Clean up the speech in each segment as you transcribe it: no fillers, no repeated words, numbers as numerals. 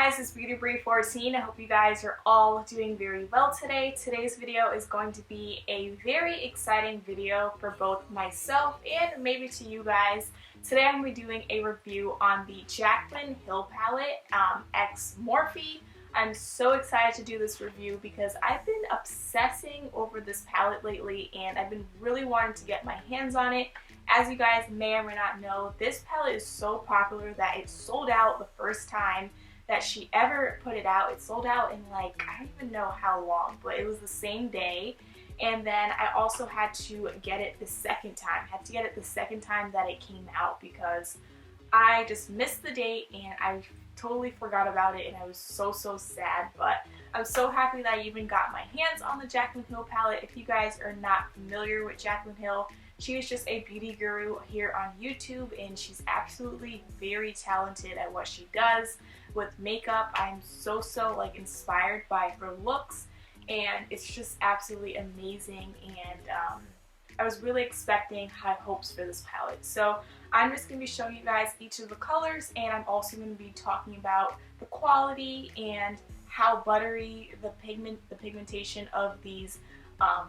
guys, it's Beauty Brie 14. I hope you guys are all doing very well today. Today's video is going to be a very exciting video for both myself and maybe to you guys. Today I'm going to be doing a review on the JACLYN Hill Palette X Morphe. I'm so excited to do this review because I've been obsessing over this palette lately and I've been really wanting to get my hands on it. As you guys may or may not know, this palette is so popular that it sold out the first time that she ever put it out. It sold out in like, I don't even know how long, but it was the same day. And then I also had to get it the second time. I had to get it the second time that it came out because I just missed the date and I totally forgot about it and I was so sad. But I'm so happy that I even got my hands on the JACLYN Hill palette. If you guys are not familiar with JACLYN Hill, she is just a beauty guru here on YouTube and she's absolutely very talented at what she does with makeup. I'm so like inspired by her looks and it's just absolutely amazing, and I was really expecting high hopes for this palette. So I'm just going to be showing you guys each of the colors, and I'm also going to be talking about the quality and how buttery the pigmentation of these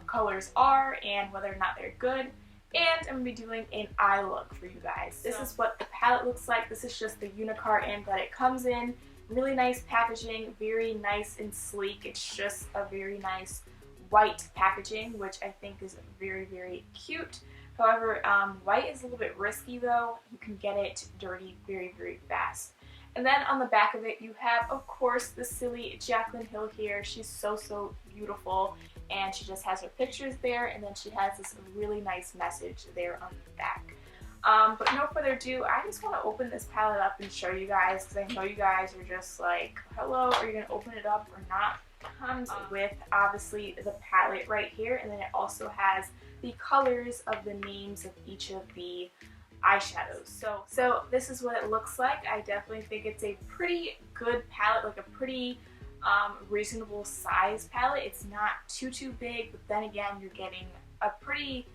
colors are and whether or not they're good. And I'm going to be doing an eye look for you guys. This is what the palette looks like. This is just the Unicarton that it comes in. Really nice packaging, very nice and sleek. It's just a very nice white packaging, which I think is very cute. However, white is a little bit risky though. You can get it dirty very fast. And then on the back of it, you have, of course, the silly JACLYN Hill here. She's so beautiful, and she just has her pictures there, and then she has this really nice message there on the back. But no further ado, I just want to open this palette up and show you guys, because I know you guys are just like, hello, are you going to open it up or not? It comes with, obviously, the palette right here, and then it also has the colors of the names of each of the eyeshadows. So this is what it looks like. I definitely think it's a pretty good palette, like a pretty reasonable size palette. It's not too big, but then again, you're getting a pretty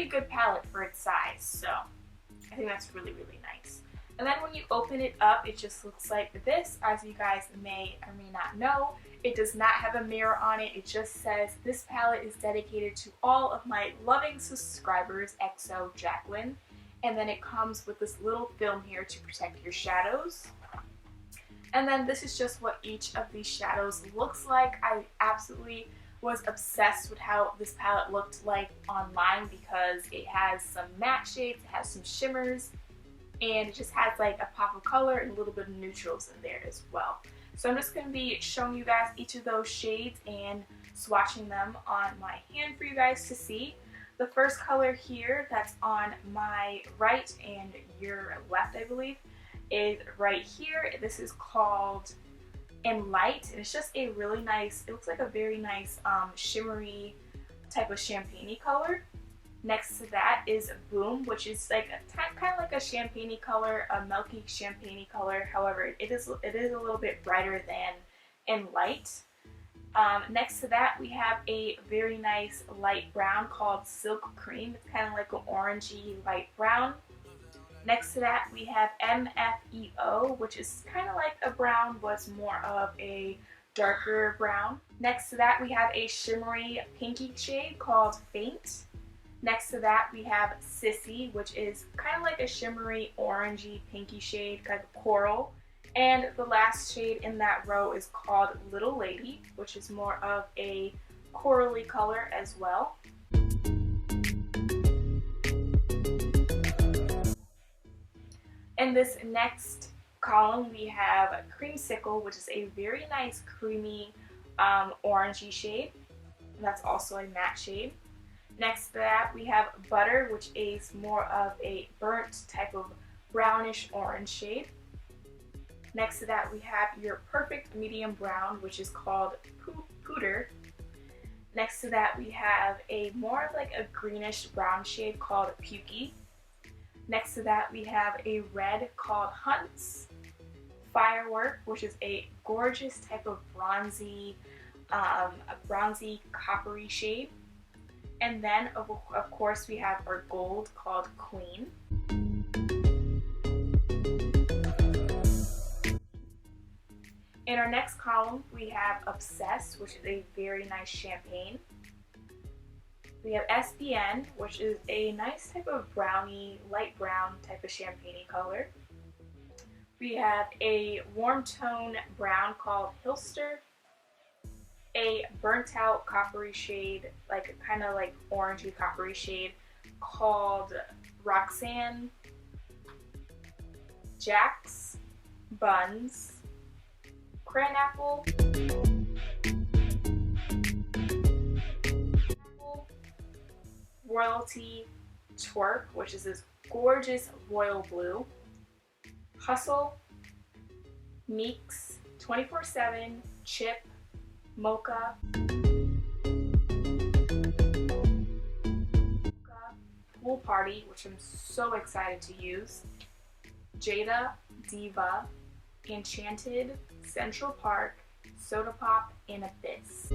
good palette for its size. So I think that's really nice. And then when you open it up, it just looks like this. As you guys may or may not know, it does not have a mirror on it. It just says, this palette is dedicated to all of my loving subscribers, XO JACLYN. And then it comes with this little film here to protect your shadows. And then this is just what each of these shadows looks like. I absolutely was obsessed with how this palette looked like online because it has some matte shades, it has some shimmers, and it just has like a pop of color and a little bit of neutrals in there as well. So I'm just going to be showing you guys each of those shades and swatching them on my hand for you guys to see. The first color here that's on my right and your left, I believe, is right here. This is called In Light, and it's just a really nice, it looks like a very nice shimmery type of champagne-y color. Next to that is Boom, which is like kind of like a champagne-y color, a milky champagne-y color. However, it is a little bit brighter than In Light. Next to that, we have a very nice light brown called Silk Cream. It's kind of like an orangey light brown. Next to that, we have MFEO, which is kind of like a brown, but it's more of a darker brown. Next to that, we have a shimmery pinky shade called Faint. Next to that, we have Sissy, which is kind of like a shimmery orangey pinky shade, kind of coral. And the last shade in that row is called Little Lady, which is more of a corally color as well. In this next column, we have Creamsicle, which is a very nice creamy orangey shade. And that's also a matte shade. Next to that, we have Butter, which is more of a burnt type of brownish orange shade. Next to that, we have your Perfect Medium Brown, which is called Pooter. Next to that, we have a more of like a greenish brown shade called Pukey. Next to that, we have a red called Hunts. Firework, which is a gorgeous type of bronzy, coppery shade. And then, of course, we have our gold called Queen. In our next column, we have Obsessed, which is a very nice champagne. We have SBN, which is a nice type of brownie, light brown type of champagne color. We have a warm tone brown called Hilster, a burnt out coppery shade, like kind of like orangey coppery shade called Roxanne, Jack's Buns, Cran Apple, Royalty Twerk, which is this gorgeous royal blue, Hustle, Meeks, 24/7, Chip, Mocha, Pool Party, which I'm so excited to use, Jada, Diva, Enchanted, Central Park, Soda Pop, and Abyss.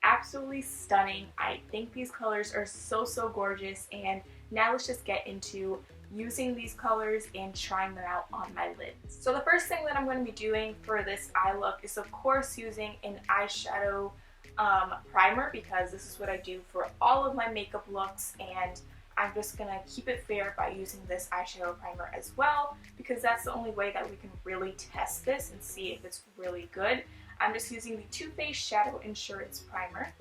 Absolutely stunning. I think these colors are so gorgeous, and now let's just get into using these colors and trying them out on my lids. So the first thing that I'm going to be doing for this eye look is of course using an eyeshadow primer, because this is what I do for all of my makeup looks, and I'm just going to keep it fair by using this eyeshadow primer as well, because that's the only way that we can really test this and see if it's really good. I'm just using the Too Faced Shadow Insurance Primer.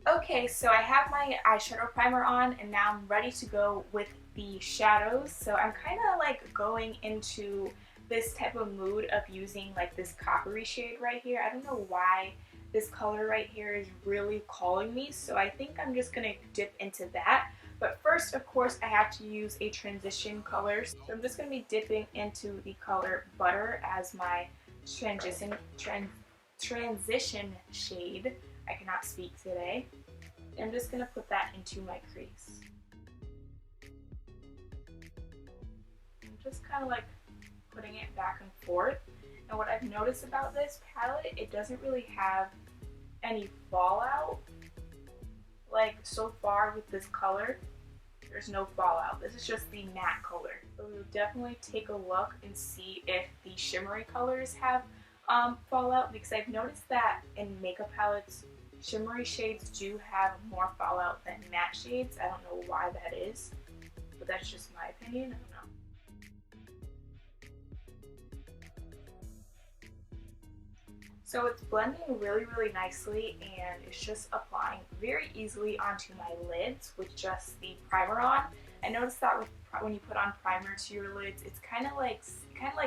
Okay, so I have my eyeshadow primer on, and now I'm ready to go with the shadows. So I'm kind of like going into this type of mood of using like this coppery shade right here. I don't know why this color right here is really calling me, so I think I'm just going to dip into that. But first, of course, I have to use a transition color. So I'm just going to be dipping into the color Butter as my transition shade. I cannot speak today. I'm just going to put that into my crease. I'm just kind of like putting it back and forth. And what I've noticed about this palette, it doesn't really have any fallout. Like so far with this color, there's no fallout. This is just the matte color. So we'll definitely take a look and see if the shimmery colors have fallout, because I've noticed that in makeup palettes, shimmery shades do have more fallout than matte shades. I don't know why that is, but that's just my opinion. I don't know. So it's blending really nicely, and it's just applying very easily onto my lids with just the primer on. I noticed that when you put on primer to your lids, it's kind of like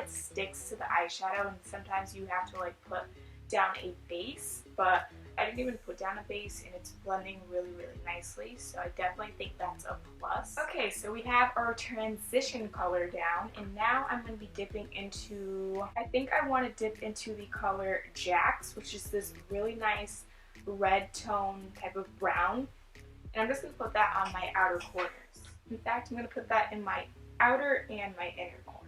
sticks to the eyeshadow, and sometimes you have to like put down a base, but I didn't even put down a base, and it's blending really nicely, so I definitely think that's a plus. Okay, so we have our transition color down, and now I'm going to be dipping into, I think I want to dip into the color Jack's, which is this really nice red tone type of brown, and I'm just going to put that on my outer corners. In fact, I'm going to put that in my outer and my inner corner.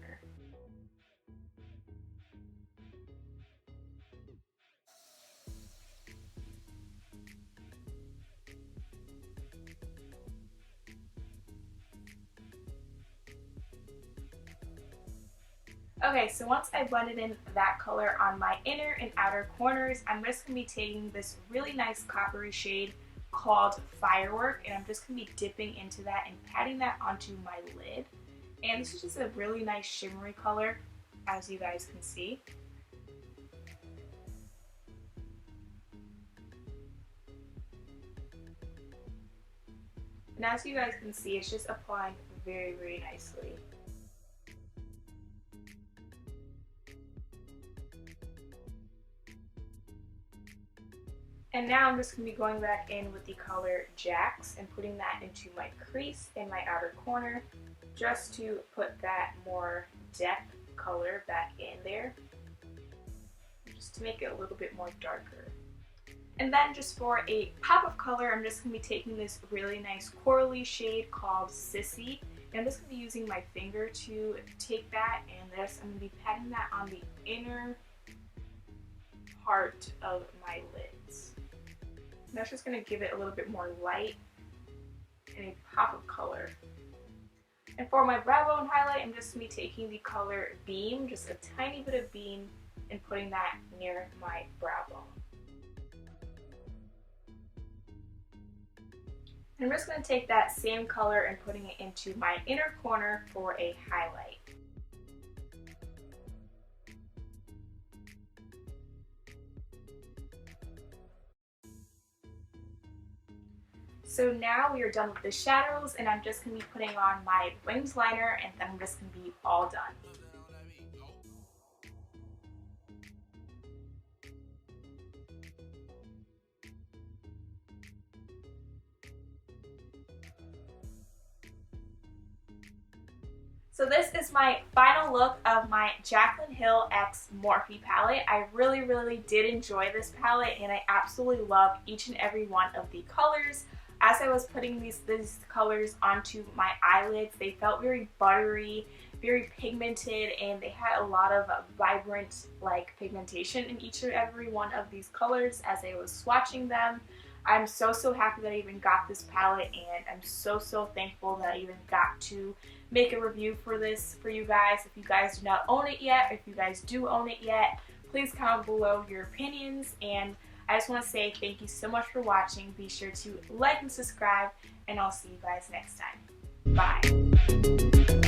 Okay, so once I blended in that color on my inner and outer corners, I'm just going to be taking this really nice coppery shade called Firework, and I'm just going to be dipping into that and patting that onto my lid. And this is just a really nice shimmery color, as you guys can see. And as you guys can see, it's just applying very nicely. And now I'm just going to be going back in with the color Jack's and putting that into my crease in my outer corner, just to put that more depth color back in there, just to make it a little bit more darker. And then just for a pop of color, I'm just going to be taking this really nice corally shade called Sissy, I'm just going to be using my finger to take that, and this, I'm going to be patting that on the inner part of my lids. And that's just going to give it a little bit more light and a pop of color. And for my brow bone highlight, I'm just going to be taking the color Beam, just a tiny bit of Beam, and putting that near my brow bone. And I'm just going to take that same color and putting it into my inner corner for a highlight. So now we are done with the shadows, and I'm just going to be putting on my winged liner, and then I'm just going to be all done. So this is my final look of my JACLYN Hill X Morphe palette. I really did enjoy this palette, and I absolutely love each and every one of the colors. As I was putting these colors onto my eyelids, they felt very buttery, very pigmented, and they had a lot of vibrant pigmentation in each and every one of these colors as I was swatching them. I'm so happy that I even got this palette, and I'm so thankful that I even got to make a review for this for you guys. If you guys do not own it yet, if you guys do own it yet, please comment below your opinions, and I just want to say thank you so much for watching. Be sure to like and subscribe, and I'll see you guys next time. Bye.